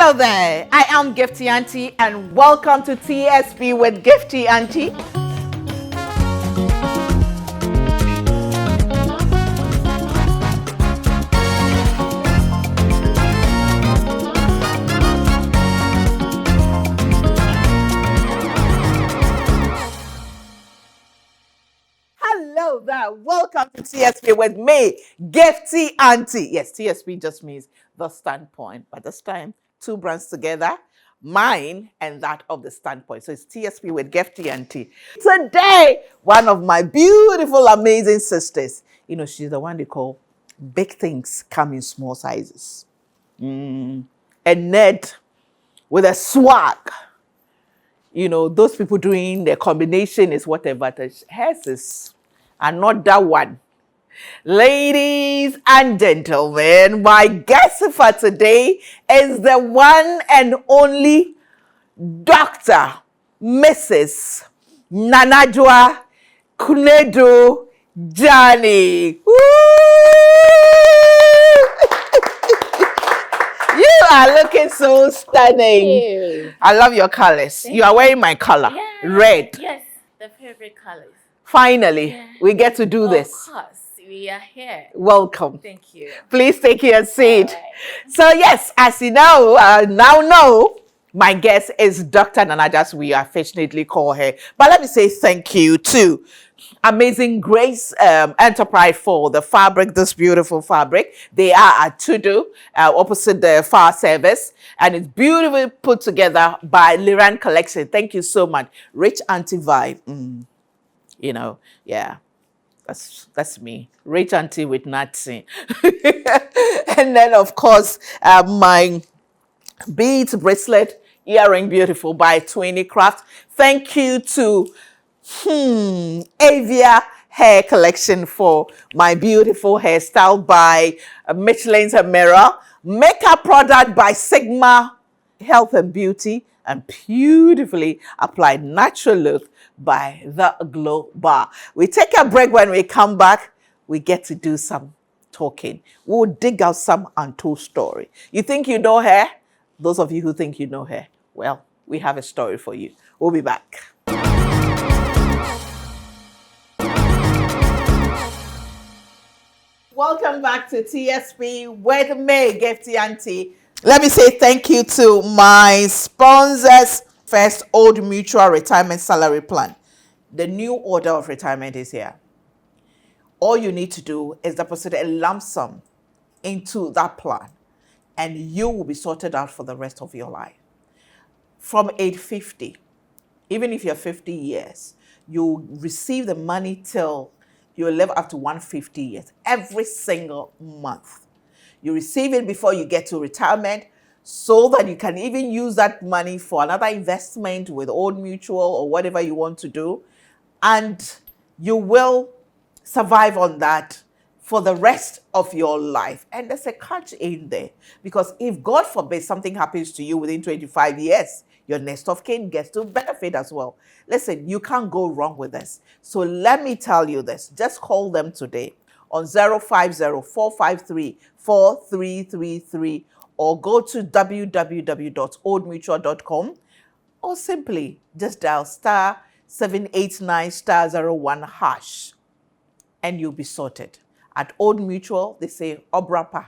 Hello there, I am Gifty Auntie and welcome to TSP with Gifty Auntie. Hello there, welcome to TSP with me, Gifty Auntie. Yes, TSP just means the standpoint, but this time, two brands together, mine and that of the standpoint. So it's TSP with Gifty Auntie. Today, one of my beautiful, amazing sisters, she's the one they call big things come in small sizes. A nerd with a swag. Those people doing the combination is whatever. Hers is another one. Ladies and gentlemen, my guest for today is the one and only Dr. Mrs. Nanajua Kunedo Jani. You are looking so stunning. I love your colors. You are wearing my color, red. Yes, the favorite colors. Finally, we get to do this. Of course, we are here. Welcome. Thank you. Please take your seat. Right. So yes, as you now know, my guest is Dr. Nanaja, as we affectionately call her. But let me say thank you to Amazing Grace Enterprise for the fabric, this beautiful fabric. They are at Tudu, opposite the fire service, and it's beautifully put together by Liran Collection. Thank you so much. Rich Auntie vibe. That's me. Rich Auntie with Nazi. And then, of course, my beads, bracelet, earring, beautiful by 20 Craft. Thank you to Avia Hair Collection for my beautiful hairstyle by Michelin's Mirror. Makeup product by Sigma Health and Beauty, and beautifully applied natural look by The Glow Bar. We take a break. When we come back, we get to do some talking. We'll dig out some untold story. You think you know her? Those of you who think you know her, well, we have a story for you. We'll be back. Welcome back to TSP with me, Gifty Auntie. Let me say thank you to my sponsors. First, Old Mutual Retirement Salary Plan. The new order of retirement is here. All you need to do is deposit a lump sum into that plan, and you will be sorted out for the rest of your life. From age 50, even if you're 50 years, you receive the money till you live up to 150 years, every single month. You receive it before you get to retirement so that you can even use that money for another investment with Old Mutual or whatever you want to do. And you will survive on that for the rest of your life. And there's a catch in there, because if God forbid something happens to you within 25 years, your next of kin gets to benefit as well. Listen, you can't go wrong with this. So let me tell you this. Just call them today on 050-453-4333 or go to www.oldmutual.com, or simply just dial *789*01# and you'll be sorted. At Old Mutual, they say Obrapa,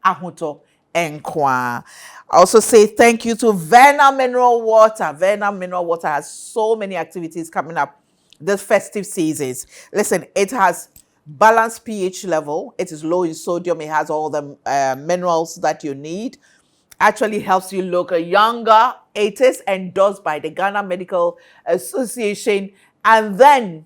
Ahuto, Enkwa. I also say thank you to Verna Mineral Water. Verna Mineral Water has so many activities coming up this festive seasons. Listen, it has balanced pH level. It is low in sodium. It has all the minerals that you need. Actually helps you look younger. It is endorsed by the Ghana Medical Association. And then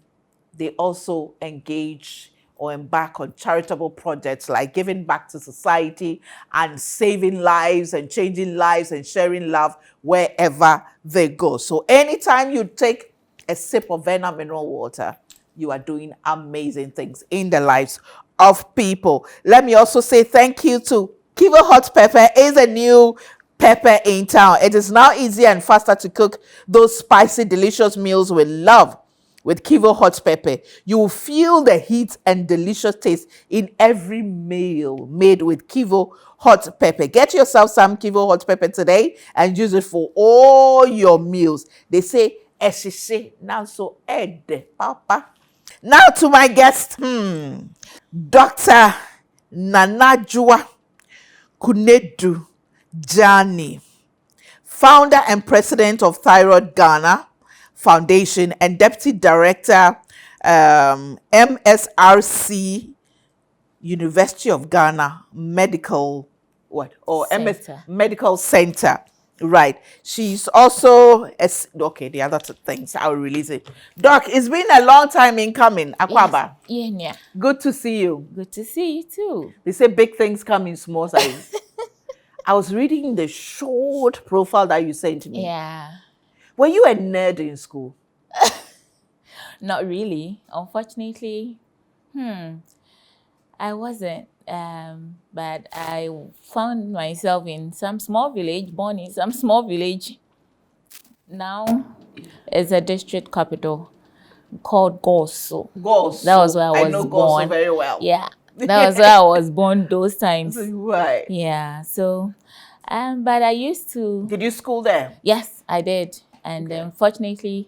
they also engage or embark on charitable projects like giving back to society and saving lives and changing lives and sharing love wherever they go. So anytime you take a sip of Verna Mineral Water, you are doing amazing things in the lives of people. Let me also say thank you to Kivo Hot Pepper. Is a new pepper in town. It is now easier and faster to cook those spicy, delicious meals with love. with Kivo hot pepper. You will feel the heat and delicious taste in every meal made with Kivo hot pepper. Get yourself some Kivo hot pepper today and use it for all your meals. They say, "Eshishe now so ed papa." Now to my guest, Dr. Nanajua Kunedu Jani, founder and president of Thyroid Ghana Foundation and deputy director, MSRC, University of Ghana Medical Medical Center. Right. She's also the other things I'll release it. Doc, it's been a long time in coming. Akwaba. Yes. Yeah. Good to see you. Good to see you too. They say big things come in small size. I was reading the short profile that you sent me. Yeah. Were you a nerd in school? Not really. Unfortunately, I wasn't. But I found myself in some small village, born in some small village. Now it's a district capital called Goso. Goso. That was where I was know born. Goso very well. Yeah. That was where I was born those times. Right. Yeah. So, but I used to. Did you school there? Yes, I did. And unfortunately,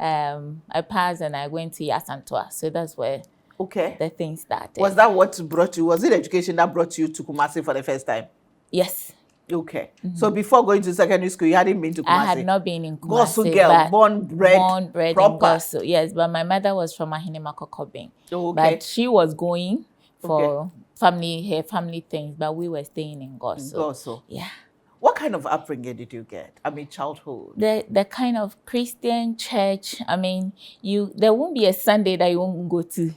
I passed and I went to Yasantua. So that's where the thing started. Was that what brought you? Was it education that brought you to Kumasi for the first time? Yes. Okay. So before going to secondary school, you hadn't been to Kumasi? I had not been in Kumasi. Gosu girl, born bred proper. In Gosu. Yes, but my mother was from Ahinemakokobing. Okay. But she was going for her family things, but we were staying in Gosu. Gosu. Yeah. What kind of upbringing did you get? I mean, childhood. The kind of Christian church. I mean, there won't be a Sunday that you won't go to.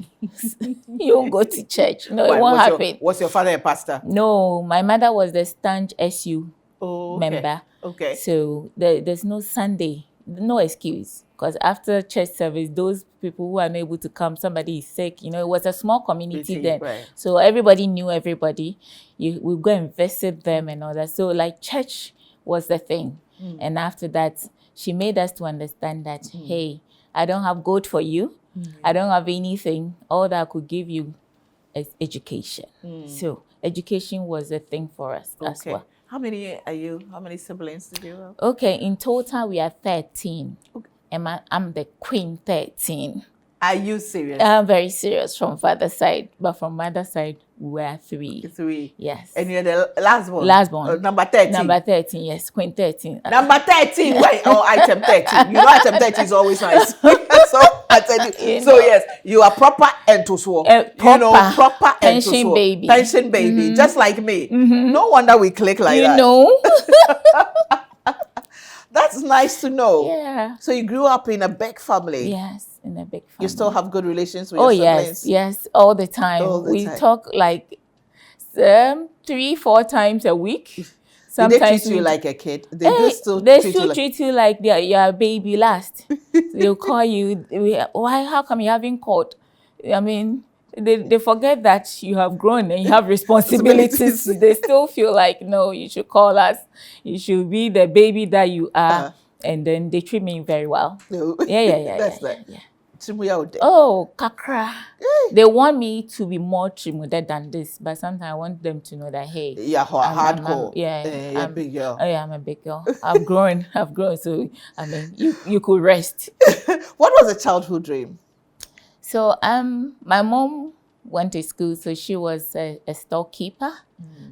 You won't go to church. No, it won't happen. Was your father a pastor? No, my mother was the Stanch SU member. Okay. So there's no Sunday, no excuse. Because after church service, those people who are not able to come, somebody is sick. You know, it was a small community then. Right. So everybody knew everybody. We go and visit them and all that. So like church was the thing. And after that, she made us to understand that, hey, I don't have gold for you. I don't have anything. All that I could give you is education. So education was the thing for us as well. How many are you? How many siblings did you have? Okay, in total, we are 13. Okay. And I'm the queen 13. Are you serious? I'm very serious from father's side, but from mother's side, we're 3. 3? Yes. And you're the last one? Last one. Number 13? Number 13, yes. Queen 13. Number 13? Wait, item 13. You know item 13 is always nice. So, I tell you. So, yes, you are proper entuswo. Proper pension baby. Pension baby, just like me. No wonder we click like that. You know? That's nice to know. Yeah. So you grew up in a big family. Yes, in a big family. You still have good relations with your siblings? Yes, all the time. We talk like 3-4 times a week. Sometimes they treat you like a kid? They still treat you like you're a baby last. They'll call you. Why? How come you haven't called? I mean, they forget that you have grown and you have responsibilities. They still feel like, no, you should call us. You should be the baby that you are. And then they treat me very well. Yeah. That's that. Yeah. Oh, kakra. They want me to be more trimuded than this, but sometimes I want them to know that, hey, hardcore. I'm a big girl. Oh yeah, I'm a big girl. I've grown. So I mean, you could rest. What was a childhood dream? So my mom went to school, so she was a storekeeper,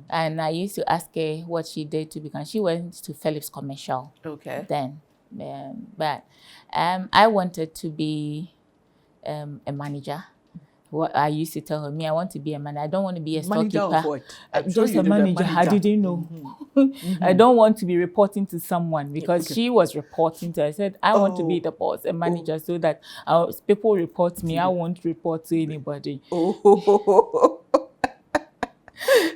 and I used to ask her what she did to become. She went to Phillips Commercial. Okay. Then, but I wanted to be a manager. What I used to tell her, I want to be a manager. I don't want to be a storekeeper. Just a manager. I didn't know. I don't want to be reporting to someone because she was reporting to her. I said, I want to be the boss, a manager, so that people report me. I won't report to anybody.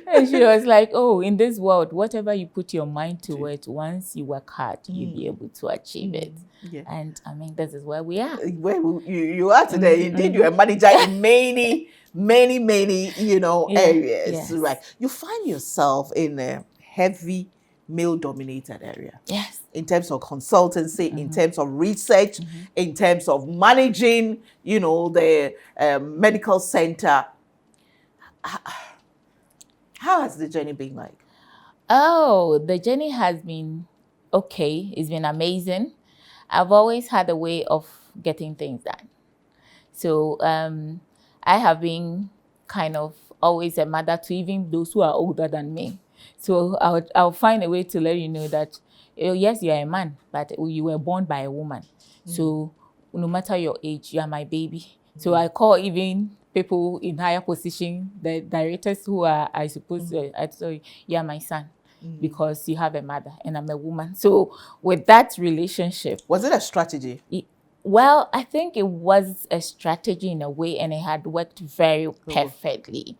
And she was like, in this world, whatever you put your mind to it, once you work hard, you'll be able to achieve it. Yeah. And I mean, this is where we are. Where you are today. Indeed, you're a manager in many, areas. Yes. Right. You find yourself in a heavy male-dominated area. Yes. In terms of consultancy, in terms of research, in terms of managing, the medical center. How has the journey been like? Oh, the journey has been okay. It's been amazing. I've always had a way of getting things done. So I have been kind of always a mother to even those who are older than me. So I'll find a way to let you know that, yes, you are a man, but you were born by a woman. So no matter your age, you are my baby. So I call even people in higher position, the directors who are, I suppose, you are my son. Because you have a mother and I'm a woman. So with that relationship. Was it a strategy? Well, I think it was a strategy in a way, and it had worked very perfectly.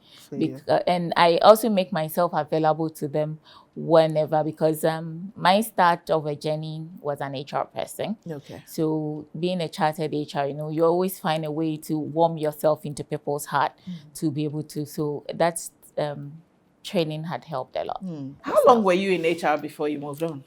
And I also make myself available to them whenever, because my start of a journey was an HR person. Okay. So being a chartered HR, you always find a way to warm yourself into people's heart to be able to. So that's training had helped a lot. How long were you in HR before you moved on?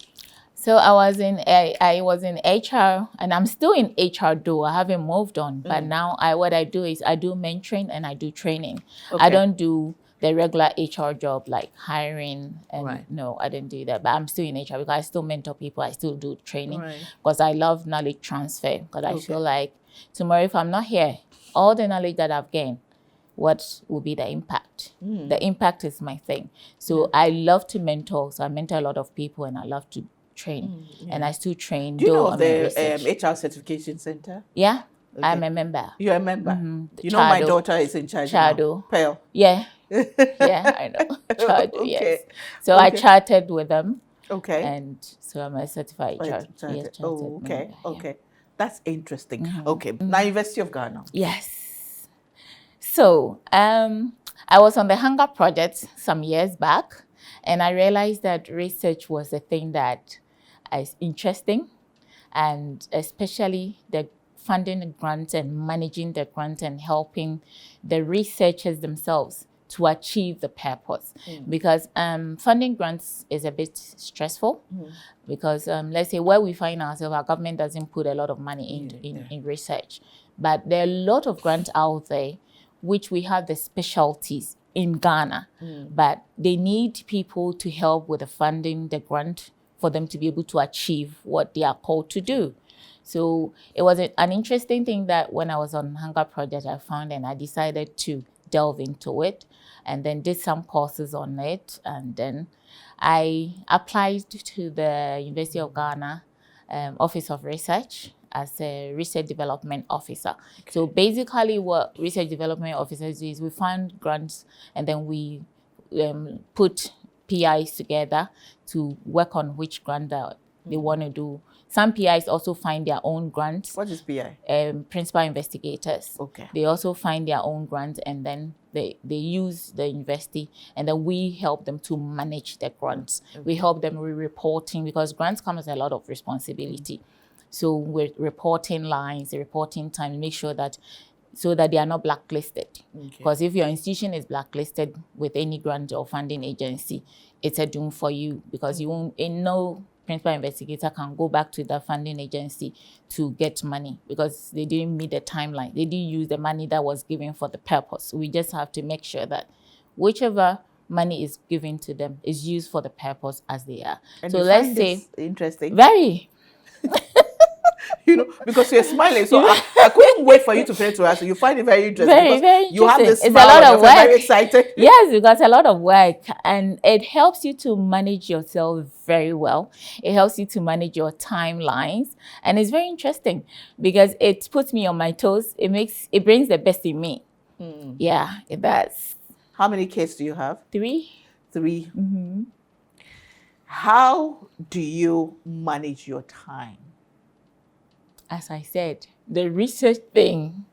So I was in HR, and I'm still in HR though. I haven't moved on, but now what I do is I do mentoring and I do training. I don't do the regular HR job like hiring, and no, I didn't do that. But I'm still in HR because I still mentor people. I still do training because I love knowledge transfer. Because I feel like tomorrow, if I'm not here, all the knowledge that I've gained, what will be the impact? The impact is my thing. So I love to mentor. So I mentor a lot of people, and I love to train. And I still train. Do you know of the HR Certification Center? Yeah, I'm a member. You're a member? You know my daughter is in charge now. Pearl. Yeah. Yeah, I know. Chado, yes. So I chatted with them. Okay. And so I'm a certified chartered. Okay. Okay. That's interesting. Okay. Now, University of Ghana. Yes. So I was on the Hunger Project some years back, and I realized that research was a thing that is interesting, and especially the funding the grants and managing the grants and helping the researchers themselves to achieve the purpose. Because funding grants is a bit stressful because let's say where we find ourselves, our government doesn't put a lot of money in research. But there are a lot of grants out there which we have the specialties in Ghana, but they need people to help with the funding, the grant, for them to be able to achieve what they are called to do. So it was an interesting thing that when I was on Hunger Project, I found, and I decided to delve into it, and then did some courses on it, and then I applied to the University of Ghana Office of Research as a research development officer. So basically what research development officers do is we find grants, and then we put PIs together to work on which grant that they want to do. Some PIs also find their own grants. What is PI? Principal investigators. Okay. They also find their own grants, and then they use the university, and then we help them to manage the grants. We help them with reporting, because grants come with a lot of responsibility. So with reporting lines, the reporting time, make sure that so that they are not blacklisted. Because if your institution is blacklisted with any grant or funding agency, it's a doom for you, because you won't, no principal investigator can go back to the funding agency to get money because they didn't meet the timeline. They didn't use the money that was given for the purpose. We just have to make sure that whichever money is given to them is used for the purpose as they are. And so let's say interesting. Very. Because you're smiling, so I couldn't wait for you to finish to us. So you find it very interesting. Very interesting. You have this smile, it's a lot of work. Very excited. Yes, because a lot of work, and it helps you to manage yourself very well. It helps you to manage your timelines, and it's very interesting because it puts me on my toes. It brings the best in me. Yeah, it does. How many kids do you have? 3. 3. How do you manage your time? As I said, the research thing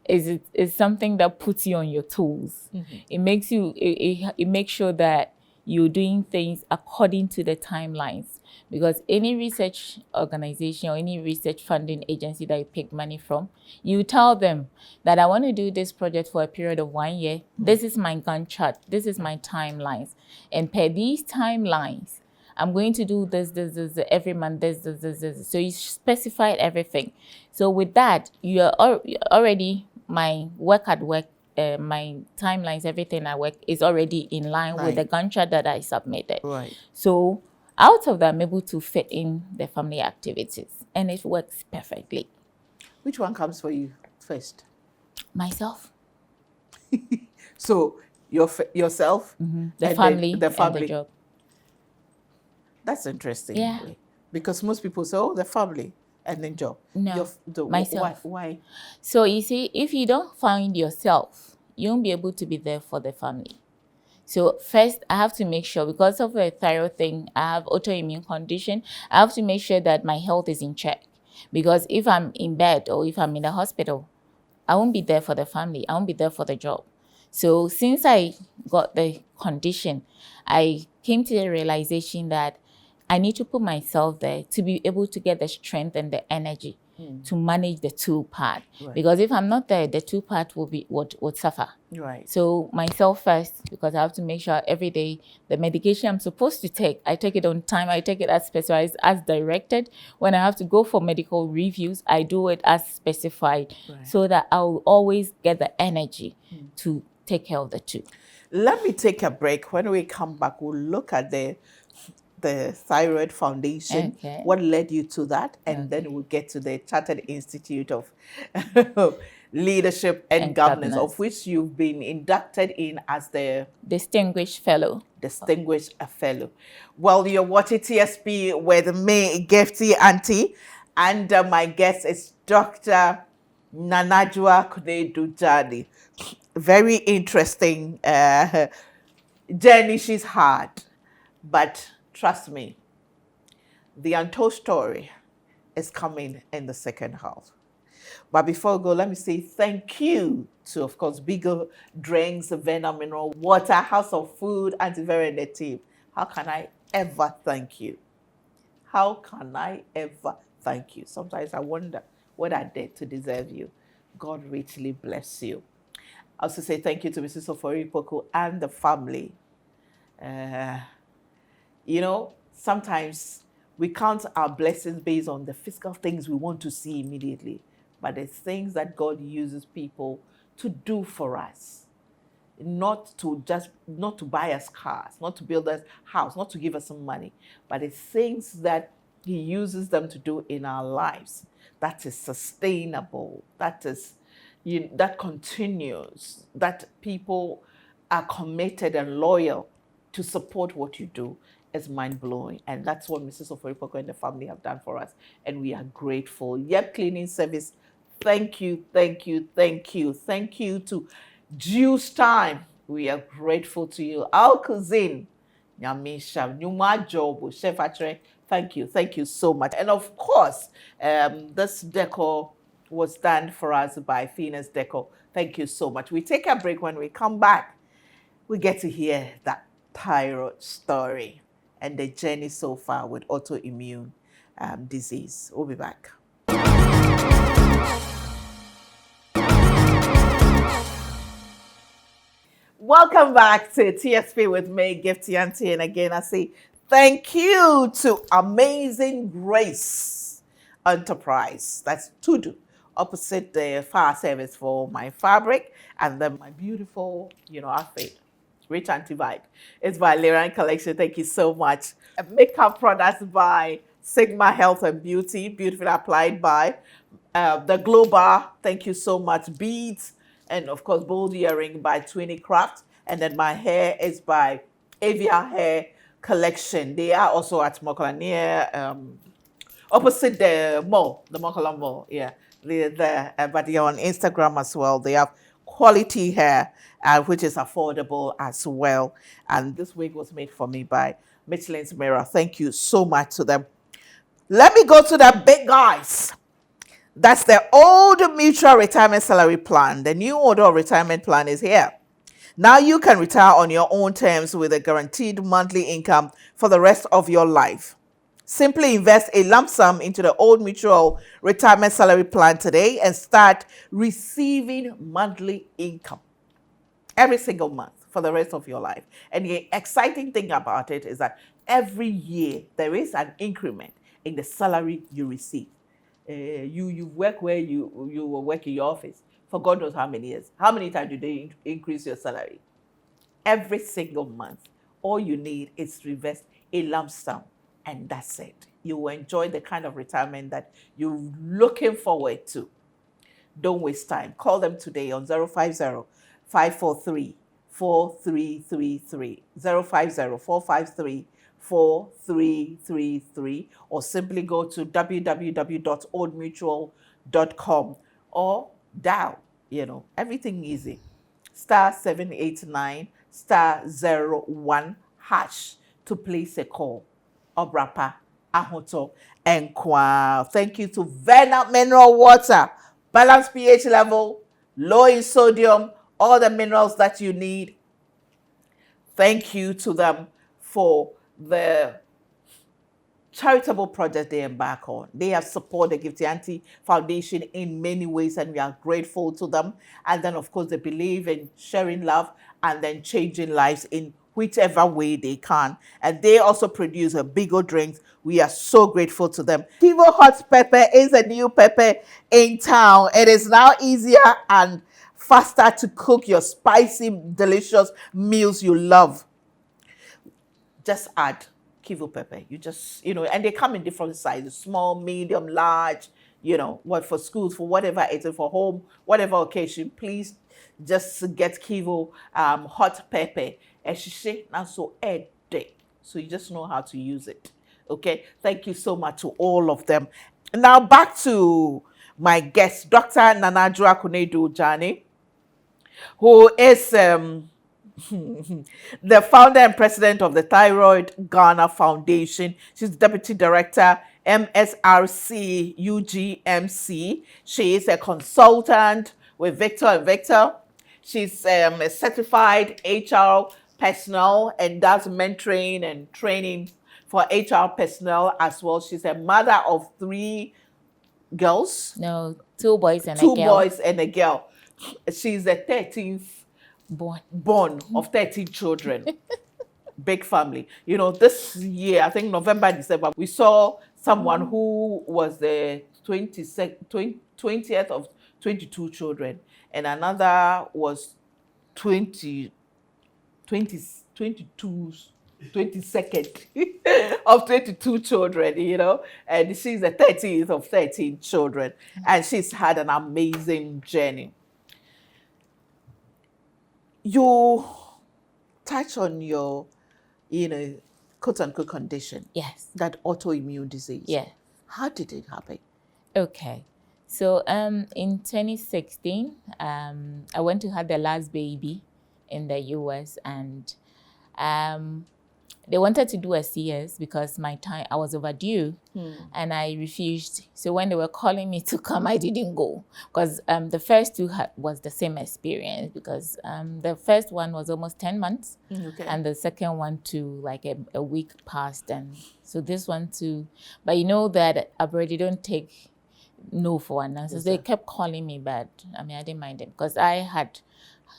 is something that puts you on your toes. It makes you, it makes sure that you're doing things according to the timelines. Because any research organization or any research funding agency that you pick money from, you tell them that I want to do this project for a period of 1 year. This is my Gantt chart. This is my timelines. And per these timelines, I'm going to do this, every month, this. So you specified everything. So with that, you are already, my work at work, my timelines, everything I work is already in line with the Gantt chart that I submitted. Right. So out of that, I'm able to fit in the family activities, and it works perfectly. Which one comes for you first? Myself. So yourself, the family, and the job. That's interesting. Yeah. Because most people say, oh, the family and then job. No, myself. Why? So you see, if you don't find yourself, you won't be able to be there for the family. So first, I have to make sure, because of a thyroid thing, I have autoimmune condition, I have to make sure that my health is in check. Because if I'm in bed or if I'm in the hospital, I won't be there for the family. I won't be there for the job. So since I got the condition, I came to the realization that I need to put myself there to be able to get the strength and the energy to manage the two part. Right. Because if I'm not there, the two part will be would suffer. Right. So myself first, because I have to make sure every day the medication I'm supposed to take, I take it on time, I take it as specified, as directed. When I have to go for medical reviews, I do it as specified, so that I'll always get the energy to take care of the two. Let me take a break. When we come back, we'll look at the Thyroid Foundation, what led you to that, and then we'll get to the Chartered Institute of Leadership and Governance, of which you've been inducted in as the Distinguished Fellow. Distinguished Fellow. Well, you're watching TSP with me, Gifty Auntie, and my guest is Dr. Nanajua Kunedujani. Very interesting journey she's had, but trust me, the untold story is coming in the second half. But before we go, let me say thank you to, of course, Bigger Drinks, Venom Mineral Water, House of Food, Antiviral, and the team. How can I ever thank you? How can I ever thank you? Sometimes I wonder what I did to deserve you. God richly bless you. I also say thank you to Mrs. Ofori Poku and the family. You know, sometimes we count our blessings based on the physical things we want to see immediately, but there's things that God uses people to do for us. Not to buy us cars, not to build us house, not to give us some money, but it's things that He uses them to do in our lives that is sustainable, that continues, that people are committed and loyal to support what you do. Is mind-blowing, and that's what Mrs. Oforipoko and the family have done for us, and we are grateful. Yep Cleaning Service, thank you to Juice Time, we are grateful to you. Our cousin Nyamisha Nyuma Jobo Chef Atre, thank you so much. And of course, this decor was done for us by Phoenix Decor. Thank you so much. We take a break. When we come back, we get to hear that thyroid story and the journey so far with autoimmune disease. We'll be back. Welcome back to TSP with me, Gifty Auntie. And again, I say thank you to Amazing Grace Enterprise. That's Tudu, opposite the fire service for my fabric, and then my beautiful, outfit. Rich Auntie vibe. It's by Liran Collection. Thank you so much. Makeup products by Sigma Health and Beauty, beautifully applied by the Glow Bar. Thank you so much. Beads, and of course, bold earring by Twinny Craft. And then my hair is by Avia Hair Collection. They are also at Mokola, near opposite the mall, the Mokola Mall. Yeah, they're there. But they're on Instagram as well. They have quality hair, which is affordable as well. And this wig was made for me by Michelin's Mirror. Thank you so much to them. Let me go to the big guys. That's the old mutual retirement salary plan. The new order retirement plan is here. Now you can retire on your own terms with a guaranteed monthly income for the rest of your life. Simply invest a lump sum into the old mutual retirement salary plan today and start receiving monthly income every single month for the rest of your life. And the exciting thing about it is that every year there is an increment in the salary you receive. You work where you will work in your office for God knows how many years. How many times do they increase your salary? Every single month. All you need is to invest a lump sum, and that's it. You will enjoy the kind of retirement that you're looking forward to. Don't waste time. Call them today on 050-543-4333, 050-453-4333, or simply go to www.oldmutual.com or dial, everything easy. *789 *01# to place a call. Obrapa, Ahoto, and Kwa. Thank you to Vena Mineral Water. Balanced pH level, low in sodium, all the minerals that you need. Thank you to them for the charitable project they embark on. They have supported the Gifty Foundation in many ways, and we are grateful to them. And then, of course, they believe in sharing love and then changing lives in whichever way they can. And they also produce a bigger drinks. We are so grateful to them. Kivo Hot Pepper is a new pepper in town. It is now easier and faster to cook your spicy, delicious meals you love. Just add Kivo pepper. You just, and they come in different sizes, small, medium, large, what for schools, for whatever it is, for home, whatever occasion. Please just get Kivo hot pepper. So you just know how to use it. Okay, thank you so much to all of them. Now back to my guest, Dr. Nanadra Kunedu Jani, who is the founder and president of the Thyroid Ghana Foundation. She's the deputy director, MSRC UGMC. She is a consultant with Victor and Victor. She's a certified HR personnel and does mentoring and training for HR personnel as well. She's a mother of 3 girls. No, 2 boys and a girl. 2 boys and a girl. She's the 13th born of 13 children. Big family. This year, I think November, December, we saw someone who was the 20th of 22 children, and another was 22nd of 22 children, and she's the 13th of 13 children, and she's had an amazing journey. You touch on your, quote unquote condition. Yes. That autoimmune disease. Yeah. How did it happen? Okay. So in 2016, I went to have the last baby in the US, and they wanted to do a CS because I was overdue, and I refused. So when they were calling me to come, I didn't go, because the first 2 was the same experience, because the first one was almost 10 months, and the second one too, like a week passed, and so this one too. But that abroad, you don't take no for an answer. So they kept calling me, but I didn't mind them, because I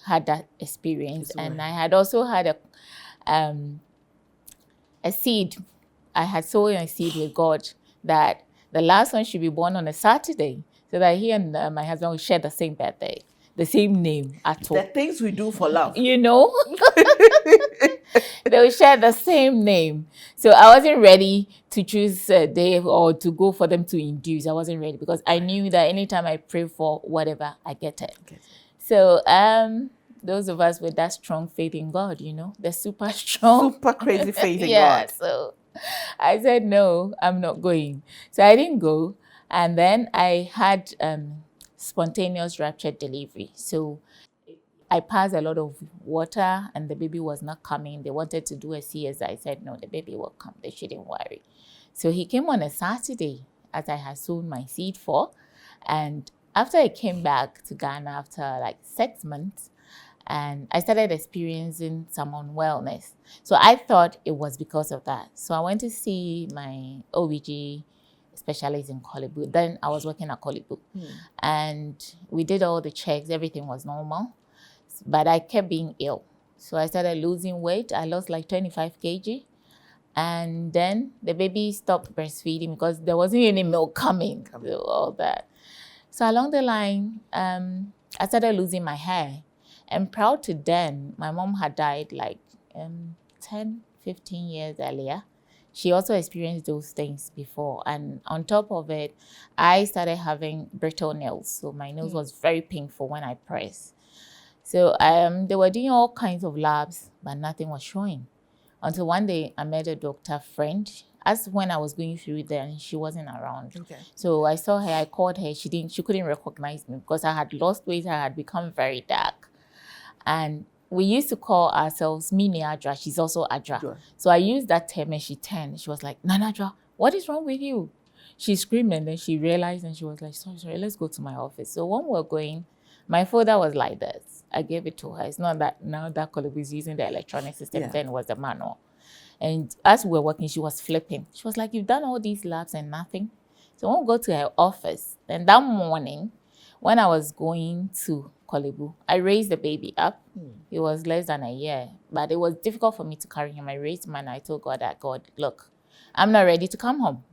had that experience, and I had also had a seed. I had sown a seed with God that the last one should be born on a Saturday, so that he and my husband will share the same birthday, the same name at all. The things we do for love. They will share the same name. So I wasn't ready to choose a day or to go for them to induce. I wasn't ready, because I knew that anytime I pray for whatever, I get it. Okay. So those of us with that strong faith in God, the super strong, super crazy faith in God. So I said, no, I'm not going. So I didn't go. And then I had spontaneous ruptured delivery. So I passed a lot of water, and the baby was not coming. They wanted to do a CS. I said, no, the baby will come. They shouldn't worry. So he came on a Saturday, as I had sown my seed for. And after I came back to Ghana after like 6 months, and I started experiencing some unwellness. So I thought it was because of that. So I went to see my OBG specialist in Kolibu. Then I was working at Kolibu. And we did all the checks. Everything was normal. But I kept being ill. So I started losing weight. I lost like 25 kg. And then the baby stopped breastfeeding because there wasn't any milk coming. So all that. So along the line, I started losing my hair. And prior to then, my mom had died like 10, 15 years earlier. She also experienced those things before. And on top of it, I started having brittle nails. So my nails was very painful when I pressed. So they were doing all kinds of labs, but nothing was showing. Until one day I met a doctor friend. As when I was going through there, and she wasn't around. Okay. So I saw her, I called her, she couldn't recognize me because I had lost weight, I had become very dark. And we used to call ourselves Mini Adra. She's also Adra. Sure. So I used that term and she turned. She was like, Nana Adra, what is wrong with you? She screamed and then she realized and she was like, sorry, let's go to my office. So when we were going, my folder was like this. I gave it to her. It's not that now that colleague was using the electronic system, then it was the manual. And as we were working, she was flipping. She was like, you've done all these labs and nothing. So when we go to her office, then that morning, when I was going to Kolebu, I raised the baby up. He was less than a year, but it was difficult for me to carry him. I raised him and I told God that, God, look, I'm not ready to come home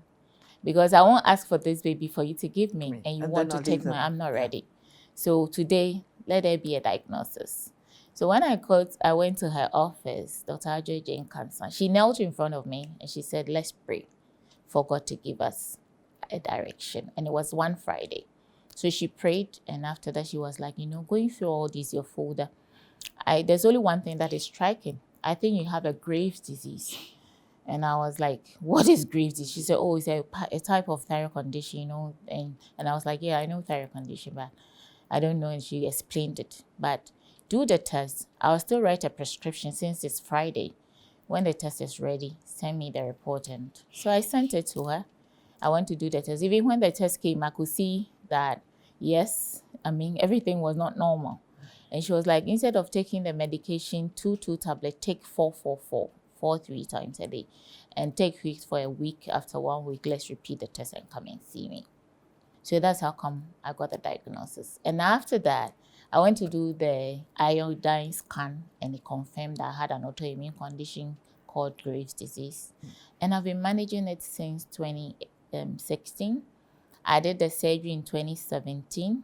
because I won't ask for this baby for you to give me and you want to take my, I'm not ready. So today, let there be a diagnosis. So when I went to her office, Dr. Ajay Jane Cancer, she knelt in front of me and she said, let's pray for God to give us a direction. And it was one Friday. So she prayed, and after that she was like, going through all this, your folder, there's only one thing that is striking. I think you have a Graves' disease. And I was like, what is Graves' disease? She said, it's a type of thyroid condition, And I was like, yeah, I know thyroid condition, but I don't know. And she explained it. But do the test. I'll still write a prescription since it's Friday. When the test is ready, send me the report. And so I sent it to her. I went to do the test. Even when the test came, I could see that, yes, everything was not normal. And she was like, instead of taking the medication, 2 tablets, take 4, 3 times a day. And take it for a week. After 1 week, let's repeat the test and come and see me. So that's how come I got the diagnosis. And after that, I went to do the iodine scan and it confirmed that I had an autoimmune condition called Graves' disease. And I've been managing it since 2016. I did the surgery in 2017,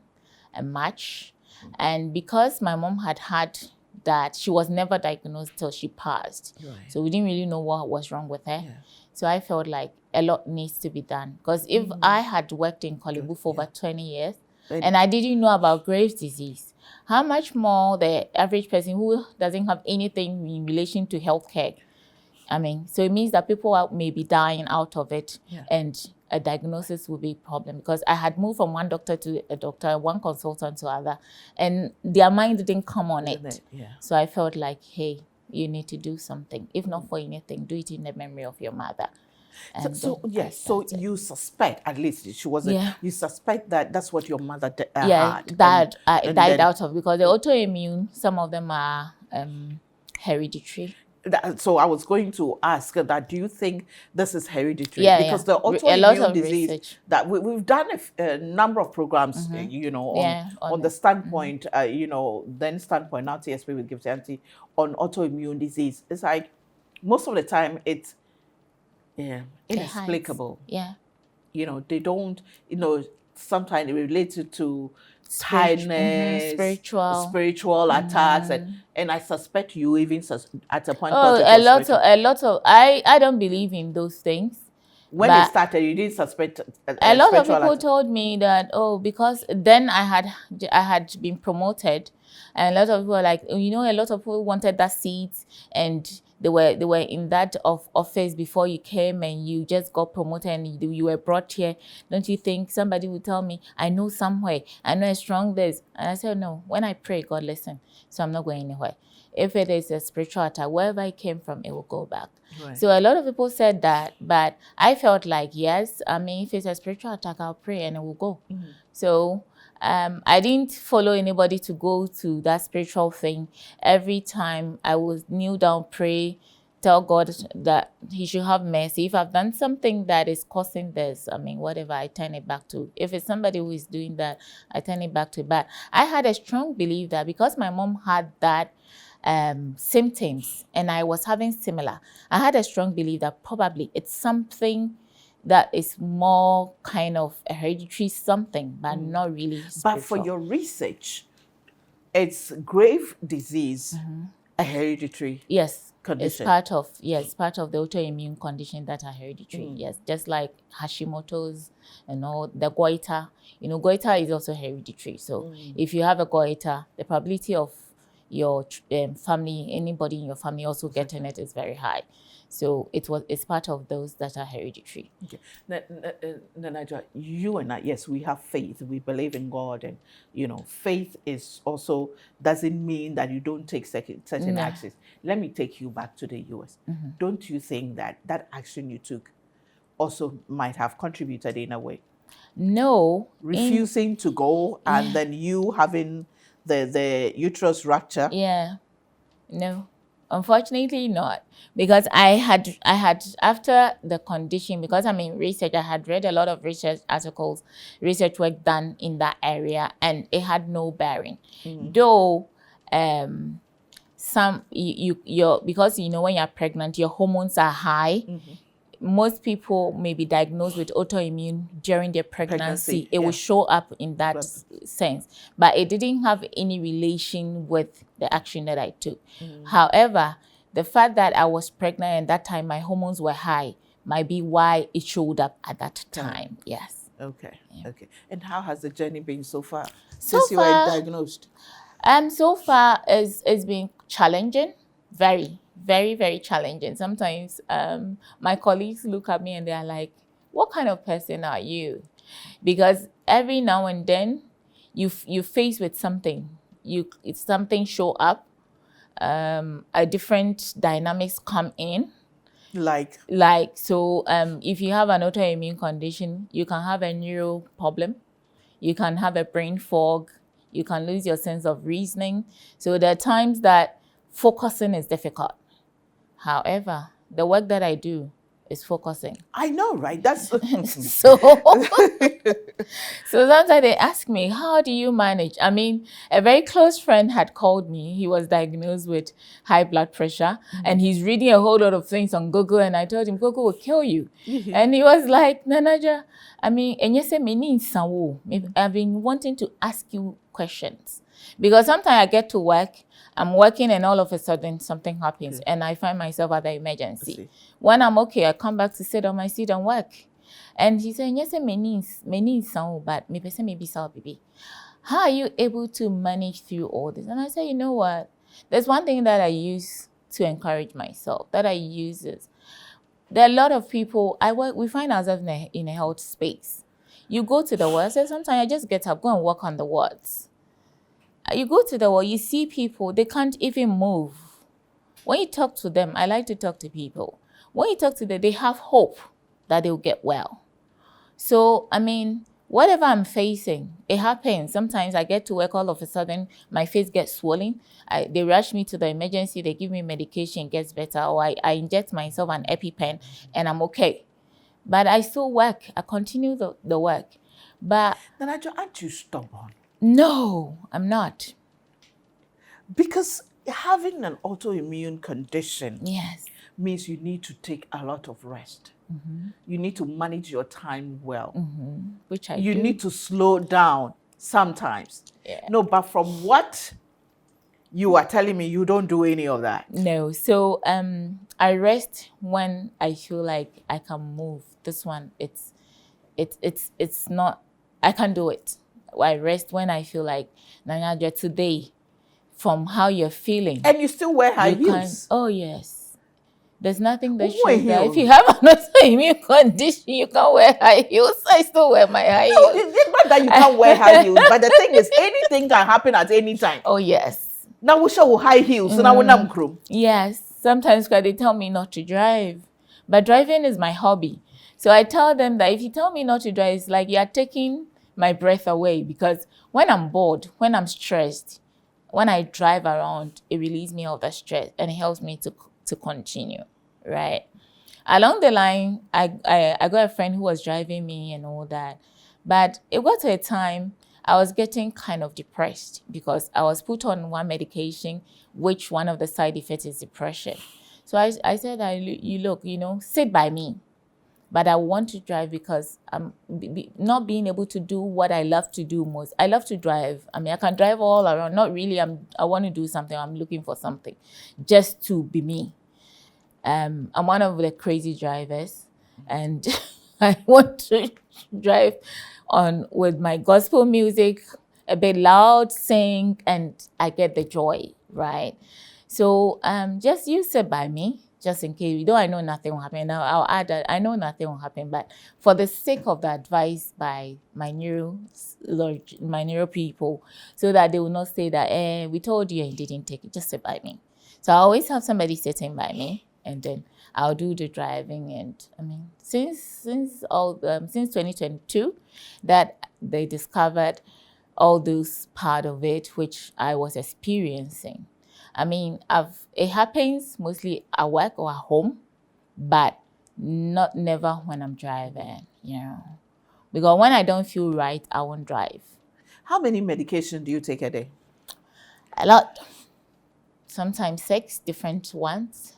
in March. And because my mom had that, she was never diagnosed till she passed. Right. So we didn't really know what was wrong with her. Yeah. So I felt like a lot needs to be done. Because if I had worked in Kolebu for over 20 years, and I didn't know about Graves' disease, how much more the average person who doesn't have anything in relation to healthcare? So it means that people may be dying out of it, and a diagnosis will be a problem. Because I had moved from one doctor to a doctor, one consultant to other, and their mind didn't come on it. So I felt like, hey, you need to do something. If not for anything, do it in the memory of your mother. So you suspect, at least she wasn't, you suspect that that's what your mother had. That died out of, because the autoimmune, some of them are hereditary. So I was going to ask that, do you think this is hereditary? Because the autoimmune disease research. That we've done a number of programs, on the standpoint, then standpoint, now TSP with Gifty on autoimmune disease. It's like most of the time it's inexplicable. They don't, sometimes it related to tiredness, spiritual attacks, and I suspect you even at a point. A lot of I don't believe in those things. When it started, you didn't suspect. A lot of people told me that because then I had been promoted, and a lot of people were like, a lot of people wanted that seat, and they were in that office before you came, and you just got promoted and you were brought here. Don't you think somebody would tell me, I know somewhere, I know a strong this? And I said, no, when I pray, God listen, so I'm not going anywhere. If it is a spiritual attack, wherever it came from, it will go back. Right. So a lot of people said that, but I felt like, yes, if it's a spiritual attack, I'll pray and it will go. So I didn't follow anybody to go to that spiritual thing. Every time I would kneel down, pray, tell God that he should have mercy. If I've done something that is causing this, whatever, I turn it back to. If it's somebody who is doing that, I turn it back to. But I had a strong belief that because my mom had that, symptoms, and I was having similar. I had a strong belief that probably it's something that is more kind of a hereditary something, but not really spiritual. But for your research, it's grave disease, a hereditary condition. It's part of the autoimmune condition that are hereditary. Yes, just like Hashimoto's and all the goiter. Goiter is also hereditary. So if you have a goiter, the probability of your family, anybody in your family also getting it is very high. So it's part of those that are hereditary. Okay. Nanaja, you and I, yes, we have faith. We believe in God, and faith is also doesn't mean that you don't take certain actions. Let me take you back to the US. Don't you think that action you took also might have contributed in a way? No. Refusing to go and then you having the uterus rupture? Yeah. No. Unfortunately not, because I had after the condition, because I'm in research, I had read a lot of research articles, research work done in that area, and it had no bearing. Though some because when you're pregnant, your hormones are high. Most people may be diagnosed with autoimmune during their pregnancy. It will show up in that sense. But it didn't have any relation with the action that I took. However, the fact that I was pregnant and that time my hormones were high might be why it showed up at that time. Yes. Okay. Yeah. Okay. And how has the journey been so far since you were diagnosed? So far it's been challenging, very, very, very challenging. Sometimes my colleagues look at me and they're like, what kind of person are you? Because every now and then you face with something. Something show up, a different dynamics come in. So if you have an autoimmune condition, you can have a neuro problem, you can have a brain fog, you can lose your sense of reasoning. So there are times that focusing is difficult. However, the work that I do is focusing. I know, right? That's so sometimes they ask me, how do you manage? I mean, a very close friend had called me. He was diagnosed with high blood pressure and he's reading a whole lot of things on Google, and I told him Google will kill you. And he was like, Nanaja, I mean, and you say I've been wanting to ask you questions, because sometimes I get to work, I'm working, and all of a sudden something happens and I find myself at the emergency. When I'm okay, I come back to sit on my seat and work. And he said, yes, but maybe how are you able to manage through all this? And I said, you know what? There's one thing that I use to encourage myself, that I use is, there are a lot of people, we find ourselves in a health space. You go to the ward, so sometimes I just get up, go and walk on the wards. You go to the ward, you see people, they can't even move. When you talk to them, I like to talk to people. When you talk to them, they have hope that they'll get well. So, I mean, whatever I'm facing, it happens. Sometimes I get to work, all of a sudden, my face gets swollen. They rush me to the emergency, they give me medication, it gets better, or I inject myself an EpiPen, and I'm okay. But I still work. I continue the work. But Nanaja, aren't you stubborn? No, I'm not. Because having an autoimmune condition means you need to take a lot of rest. You need to manage your time well. Which I do. You need to slow down sometimes. No, but from what you are telling me, you don't do any of that. No. So I rest when I feel like I can move. This one, it's not, I can do it. I rest when I feel like, Nanaja, today, from how you're feeling. And you still wear high heels? Oh, yes. There's nothing that shows that if you have an autoimmune condition, you can't wear high heels. I still wear my high heels. No, it's not that you can't wear high heels, but the thing is, anything can happen at any time. Oh, yes. Now we show high heels, so now we're Yes. Sometimes they tell me not to drive, but driving is my hobby. So I tell them that if you tell me not to drive, it's like you're taking my breath away, because when I'm bored, when I'm stressed, when I drive around, it relieves me of the stress and it helps me to continue, right? Along the line, I got a friend who was driving me and all that, but it got to a time I was getting kind of depressed because I was put on one medication, which one of the side effects is depression. So I said, you look, sit by me. But I want to drive because I'm not being able to do what I love to do most. I love to drive. I mean, I can drive all around. Not really. I want to do something. I'm looking for something just to be me. I'm one of the crazy drivers, and I want to drive on with my gospel music, a bit loud, sing, and I get the joy, right? So just you sit by me, just in case. I know nothing will happen. Now I'll add that I know nothing will happen, but for the sake of the advice by my neuro people, so that they will not say that, we told you and you didn't take it, just sit by me. So I always have somebody sitting by me, and then I'll do the driving. And I mean, since 2022, that they discovered all those part of it which I was experiencing. I mean, it happens mostly at work or at home, but never when I'm driving, Because when I don't feel right, I won't drive. How many medications do you take a day? A lot. Sometimes 6 different ones.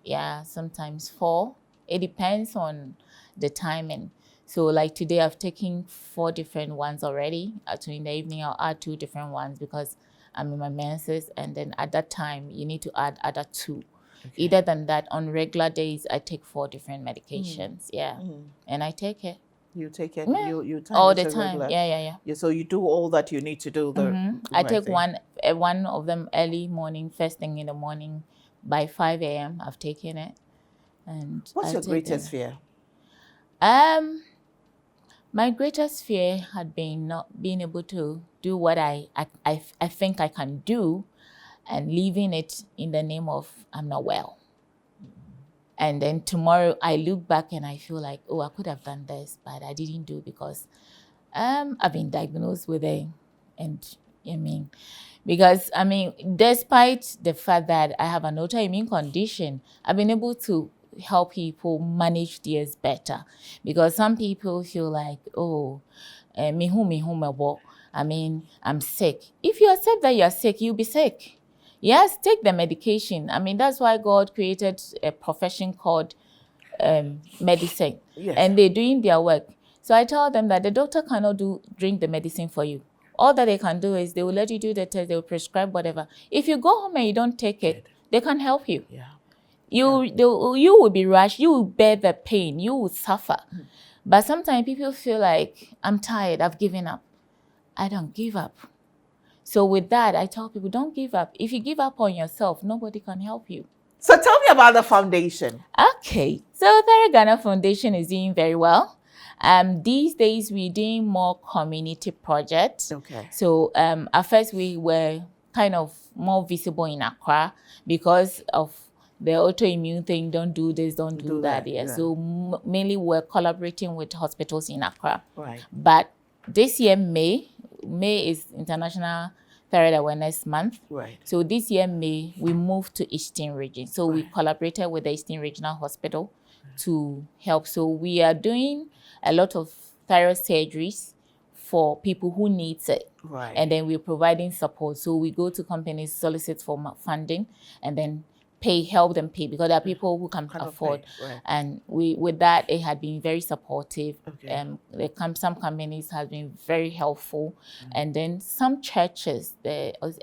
Yeah, sometimes 4. It depends on the timing. So like today, I've taken 4 different ones already. So in the evening, I'll add 2 different ones because I'm in my menses. And then at that time, you need to add other 2. Okay. Either than that, on regular days, I take 4 different medications. Yeah. And I take it. You take it? Yeah. You time all it the so time. regular. Yeah. So you do all that you need to do. I take one of them early morning, first thing in the morning. By 5 a.m., I've taken it. And what's your greatest fear? My greatest fear had been not being able to do what I think I can do, and leaving it in the name of I'm not well. And then tomorrow I look back and I feel like, oh, I could have done this, but I didn't do because I've been diagnosed with despite the fact that I have an autoimmune condition, I've been able to help people manage theirs better. Because some people feel like, I'm sick. If you accept that you're sick, you'll be sick. Yes, take the medication. I mean, that's why God created a profession called medicine. Yes. And they're doing their work. So I tell them that the doctor cannot drink the medicine for you. All that they can do is they will let you do the test, they will prescribe whatever. If you go home and you don't take it, they can help you. Yeah. You will be rushed, you will bear the pain, you will suffer. But sometimes people feel like, I'm tired, I've given up. I don't give up. So with that, I tell people, don't give up. If you give up on yourself, nobody can help you. So tell me about the foundation. Okay. So Thyroid Ghana Foundation is doing very well. These days, we're doing more community projects. Okay. So at first, we were kind of more visible in Accra because of the autoimmune thing. Don't do this, don't do that. Yeah. So mainly we're collaborating with hospitals in Accra. Right. But this year, May is International Thyroid Awareness Month. Right. So this year, May, we moved to Eastern Region. So we collaborated with the Eastern Regional Hospital to help. So we are doing a lot of thyroid surgeries for people who need it. Right. And then we're providing support. So we go to companies, solicit for funding, and then help them pay, because there are people who can afford. Right. And with that, it had been very supportive. Okay. Some companies have been very helpful. And then some churches,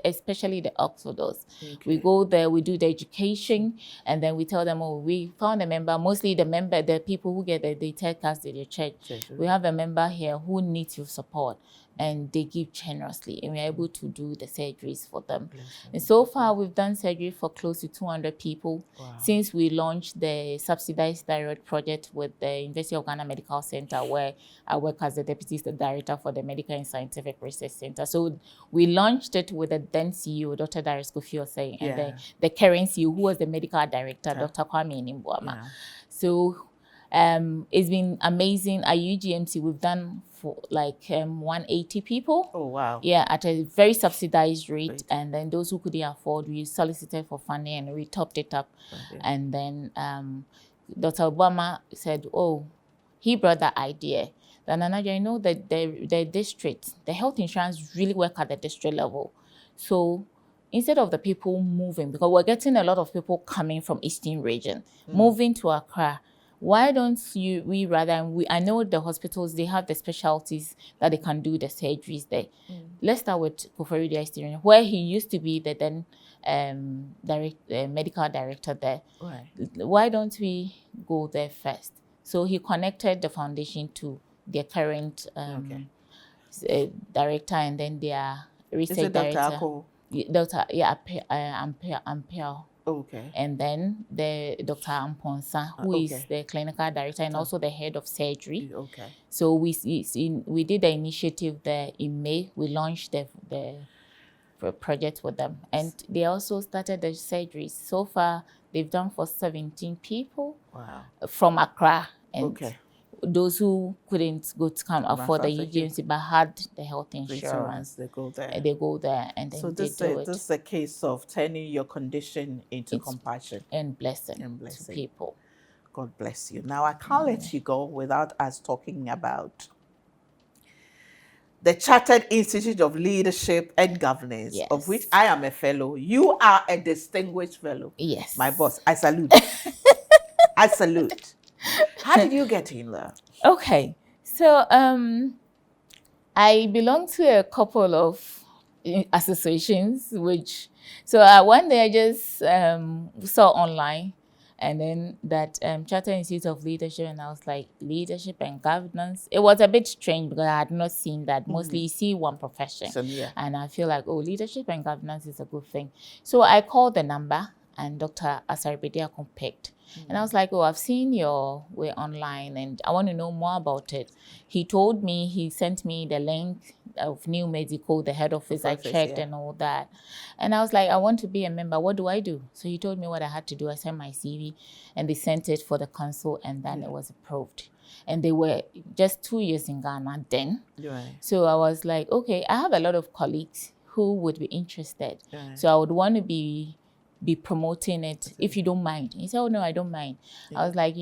especially the Orthodox, we go there, we do the education, and then we tell them, we found a member, mostly the people who get there, they take us to the church. We have a member here who needs your support, and they give generously, and we're able to do the surgeries for them. And so far, we've done surgery for close to 200 people since we launched the subsidized thyroid project with the University of Ghana Medical Center, where I work as the deputy director for the Medical and Scientific Research Center. So we launched it with the then CEO, Dr. Darius Kofi, and the current CEO, who was the medical director, Dr. Kwame Nimbuama. Yeah. So it's been amazing. At UGMC, we've done for like 180 people. Oh, wow. Yeah, at a very subsidized rate. Right. And then those who couldn't afford, we solicited for funding and we topped it up. Okay. And then Dr. Obama said, he brought that idea Then another, I know that the district, the health insurance really work at the district level. So instead of the people moving, because we're getting a lot of people coming from Eastern region, moving to Accra, why don't we rather, I know the hospitals, they have the specialties that they can do the surgeries there. Let's start with prohibited Eastern, where he used to be the then medical director there. Right. Why don't we go there first? So he connected the foundation to their current director, and then their research director. Dr. Ako? Dr. Ampel. Okay. And then the Dr. Amponsa, who is the clinical director and also the head of surgery. Okay. So we did the initiative there in May. We launched the project with them, and they also started the surgeries. So far, they've done for 17 people. Wow. From Accra, and those who couldn't go to come afford the UGMC but had the health insurance, they go there. They go there, and then they do it. This is a case of turning your condition into compassion and blessing to people. God bless you. Now, I can't let you go without us talking about the Chartered Institute of Leadership and Governance, of which I am a fellow. You are a distinguished fellow. Yes. My boss. I salute. I salute. How did you get in there? Okay. So I belong to a couple of associations, one day I just saw online, and then that Chartered Institute of Leadership, and I was like, leadership and governance. It was a bit strange because I had not seen that. Mostly you see one profession. And I feel like, leadership and governance is a good thing. So I called the number, and Dr. Asaribediakon picked. And I was like, I've seen your way online and I want to know more about it. He sent me the link of New Medical, the head office. I checked and all that. And I was like, I want to be a member. What do I do? So he told me what I had to do. I sent my CV and they sent it for the council, and then it was approved. And they were just 2 years in Ghana then. Right. So I was like, okay, I have a lot of colleagues who would be interested. Right. So I would want to be promoting it, if you don't mind. He said, no, I don't mind. I was like,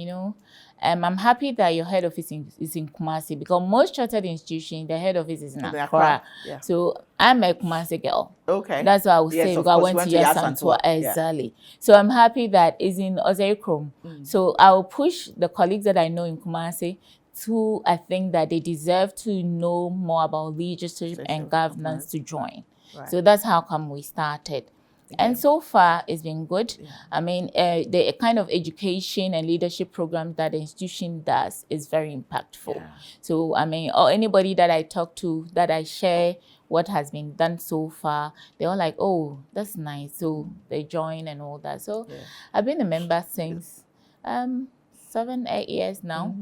I'm happy that your head office is in Kumasi, because most chartered institutions, the head office is in Accra. So I'm a Kumasi girl. Okay. That's what I would say, because I went to Yasantua. Exactly. So I'm happy that it's in Ozerikrom. So I will push the colleagues that I know in Kumasi to, I think that they deserve to know more about leadership and governance to join. Right. So that's how come we started. And so far, it's been good. I mean, the kind of education and leadership program that the institution does is very impactful. So, I mean, or anybody that I talk to, that I share what has been done so far, they're all like, oh, that's nice. So they join and all that. So I've been a member since 7-8 years now.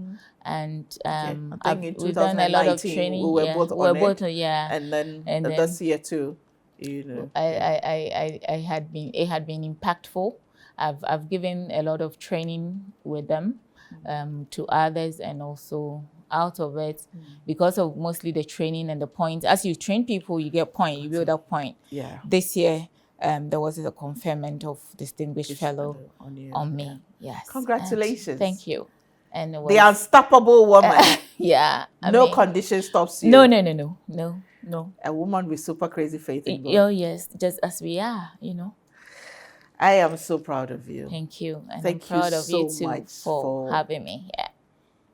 And I think we've done a lot of training. We were both on it. And then this year too. It had been impactful. I've given a lot of training with them to others, and also out of it, because of mostly the training and the points. As you train people, you get point, you build up point. This year, there was a conferment of distinguished fellow on me. Yes. Congratulations. And thank you. And it was, the unstoppable woman. No condition stops you. No. A woman with super crazy faith in God. Oh, yes, just as we are, I am so proud of you. Thank you. And I'm proud of you too for having me.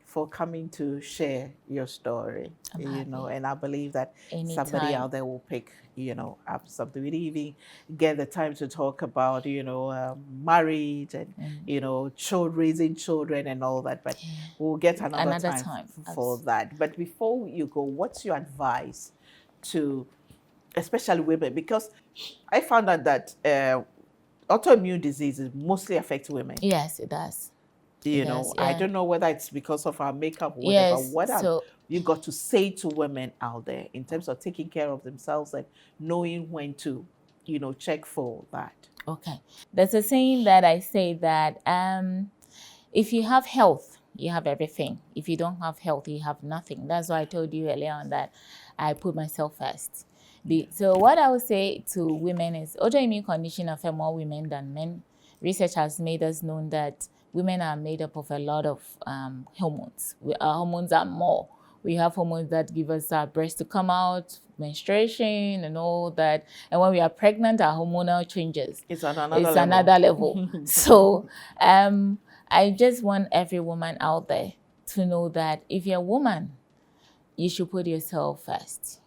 For coming to share your story, and I believe that somebody out there will pick, up something. We didn't even get the time to talk about, marriage and, raising children and all that, but we'll get another time for that. But before you go, what's your advice to especially women? Because I found out that autoimmune diseases mostly affect women. Yes, it does. I don't know whether it's because of our makeup or whatever. What have you got to say to women out there in terms of taking care of themselves and knowing when to, check for that? Okay. There's a saying that I say that if you have health, you have everything. If you don't have health, you have nothing. That's why I told you earlier on that I put myself first. So what I would say to women is autoimmune conditions affect more women than men. Research has made us know that women are made up of a lot of hormones. Our hormones are more We have hormones that give us our breast to come out, menstruation and all that. And when we are pregnant, our hormonal changes. It's another level. So I just want every woman out there to know that if you're a woman, you should put yourself first.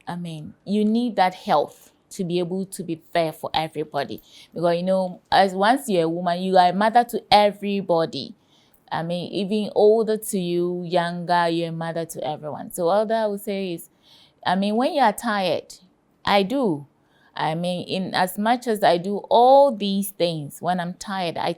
I mean, you need that health to be able to be there for everybody. Because, you know, as once you're a woman, you are a mother to everybody. I mean, even older to you, younger, you're a mother to everyone. So all that I would say is, I mean, when you are tired, I do. I mean, in as much as I do all these things, when I'm tired, I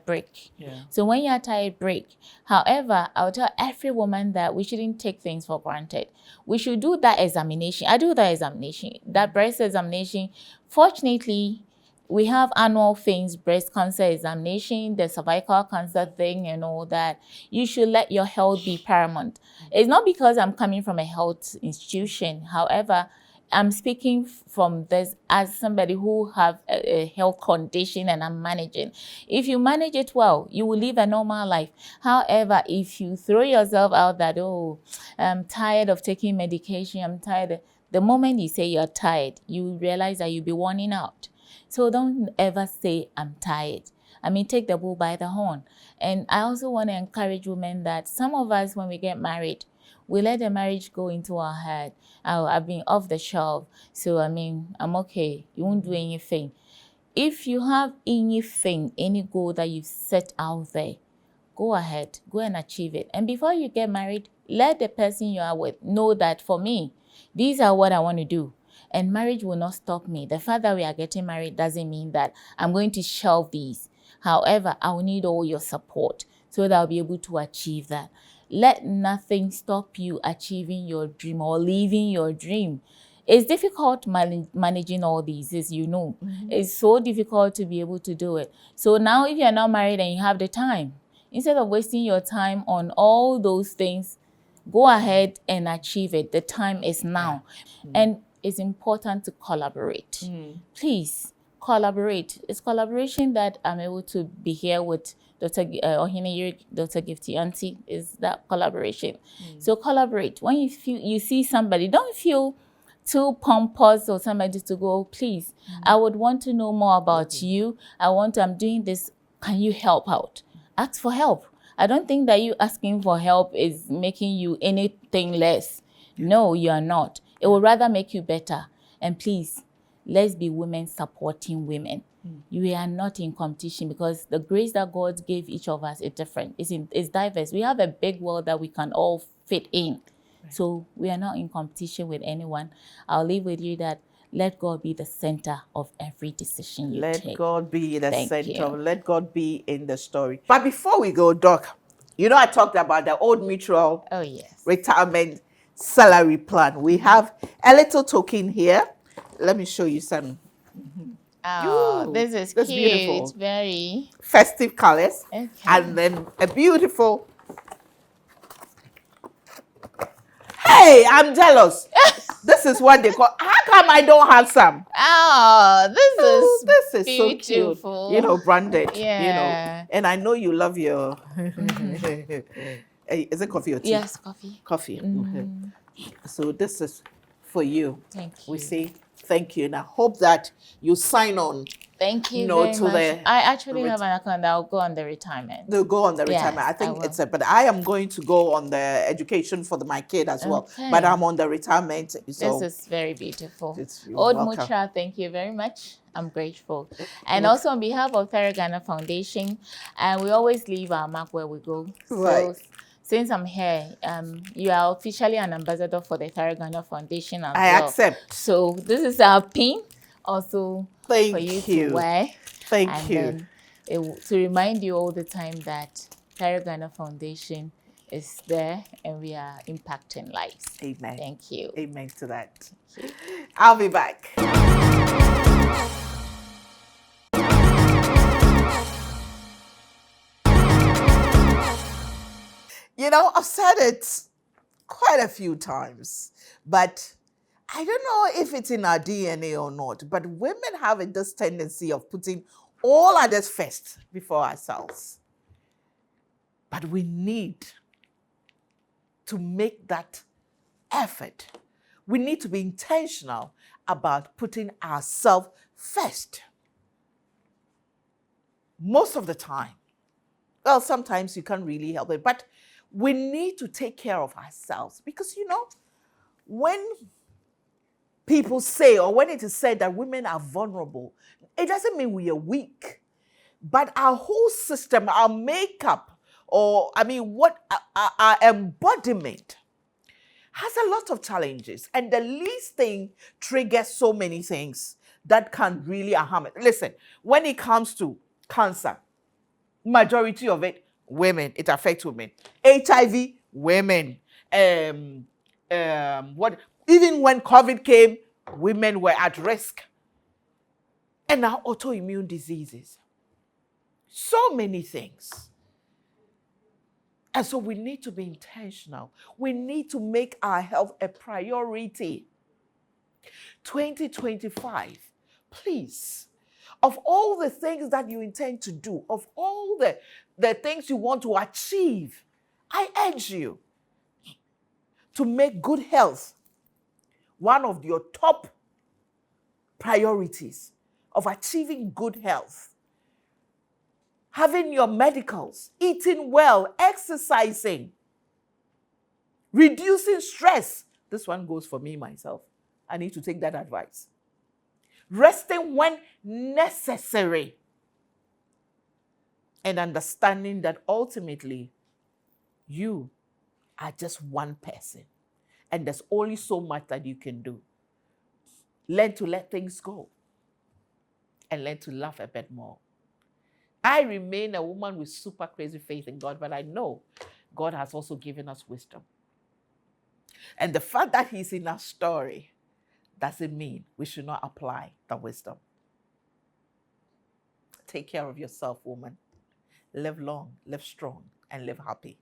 break. Yeah. So when you're tired, break. However, I'll tell every woman that we shouldn't take things for granted. We should do that examination. I do that examination, that breast examination. Fortunately, we have annual things, breast cancer examination, the cervical cancer thing and all that. You should let your health be paramount. It's not because I'm coming from a health institution. However, I'm speaking from this as somebody who have a health condition and I'm managing. If you manage it well, you will live a normal life. However, if you throw yourself out that, oh, I'm tired of taking medication, I'm tired. The moment you say you're tired, you realize that you'll be worn out. So don't ever say, I'm tired. I mean, take the bull by the horn. And I also want to encourage women that some of us, when we get married, we let the marriage go into our head. Oh, I've been off the shelf, so I mean, I'm okay. You won't do anything. If you have anything, any goal that you set out there, go ahead, go and achieve it. And before you get married, let the person you are with know that for me, these are what I want to do. And marriage will not stop me. The fact that we are getting married doesn't mean that I'm going to shelve these. However, I will need all your support so that I'll be able to achieve that. Let nothing stop you achieving your dream or living your dream. It's difficult managing all these, as you know. It's so difficult to be able to do it. So now if you're not married and you have the time, instead of wasting your time on all those things, go ahead and achieve it. The time is now. And it's important to collaborate. Please, collaborate. It's collaboration that I'm able to be here with Dr. Dr. Gifty Auntie, is that collaboration. So collaborate. When you see somebody, don't feel too pompous or somebody to go, please, I would want to know more about you. I'm doing this. Can you help out? Ask for help. I don't think that you asking for help is making you anything less. No, you are not. It will rather make you better. And please, let's be women supporting women. We are not in competition because the grace that God gave each of us is different. It's diverse. We have a big world that we can all fit in. So we are not in competition with anyone. I'll leave with you that let God be the center of every decision you take. Let God be the Thank center. you. Let God be in the story. But before we go, Doc, you know I talked about the Old Mutual retirement salary plan. We have a little token here. Let me show you some. Oh, this is cute. Beautiful. Very festive colors. Okay. And then a beautiful. Hey, I'm jealous. This is what they call. How come I don't have some? Oh, this is beautiful. So cute. You know, branded. Yeah. You know, and I know you love your. Is it coffee or tea? Yes, coffee. Coffee. So this is for you. Thank you. We say thank you, and I hope that you sign on. Thank you very much. I actually have an account that will go on the retirement. They'll go on the retirement. I think but I am going to go on the education for my kid as well. But I'm on the retirement. So this is very beautiful. Old Mucha, thank you very much. I'm grateful. And also on behalf of Thyroid Foundation, we always leave our mark where we go. Right. So since I'm here, you are officially an ambassador for the Thyroid Foundation as well. I accept. So this is our pin. Also, for you to wear. Thank you. To remind you all the time that Thyroid Foundation is there and we are impacting lives. Amen. Thank you. Amen to that. I'll be back. You know, I've said it quite a few times, but I don't know if it's in our DNA or not, but women have this tendency of putting all others first before ourselves. But we need to make that effort. We need to be intentional about putting ourselves first. Most of the time. Well, sometimes you can't really help it, but we need to take care of ourselves because, when people say, or when it is said that women are vulnerable, it doesn't mean we are weak. But our whole system, our makeup, what our embodiment has a lot of challenges. And the least thing triggers so many things that can really harm it. Listen, when it comes to cancer, majority of it, women, it affects women. HIV, women. Even when COVID came, women were at risk. And now autoimmune diseases. So many things. And so we need to be intentional. We need to make our health a priority. 2025, please, of all the things that you intend to do, of all the things you want to achieve, I urge you to make good health one of your top priorities of achieving good health. Having your medicals, eating well, exercising, reducing stress. This one goes for me, myself. I need to take that advice. Resting when necessary. And understanding that ultimately, you are just one person. And there's only so much that you can do. Learn to let things go. And learn to laugh a bit more. I remain a woman with super crazy faith in God, but I know God has also given us wisdom. And the fact that He's in our story doesn't mean we should not apply the wisdom. Take care of yourself, woman. Live long, live strong, and live happy.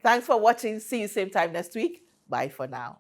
Thanks for watching. See you same time next week. Bye for now.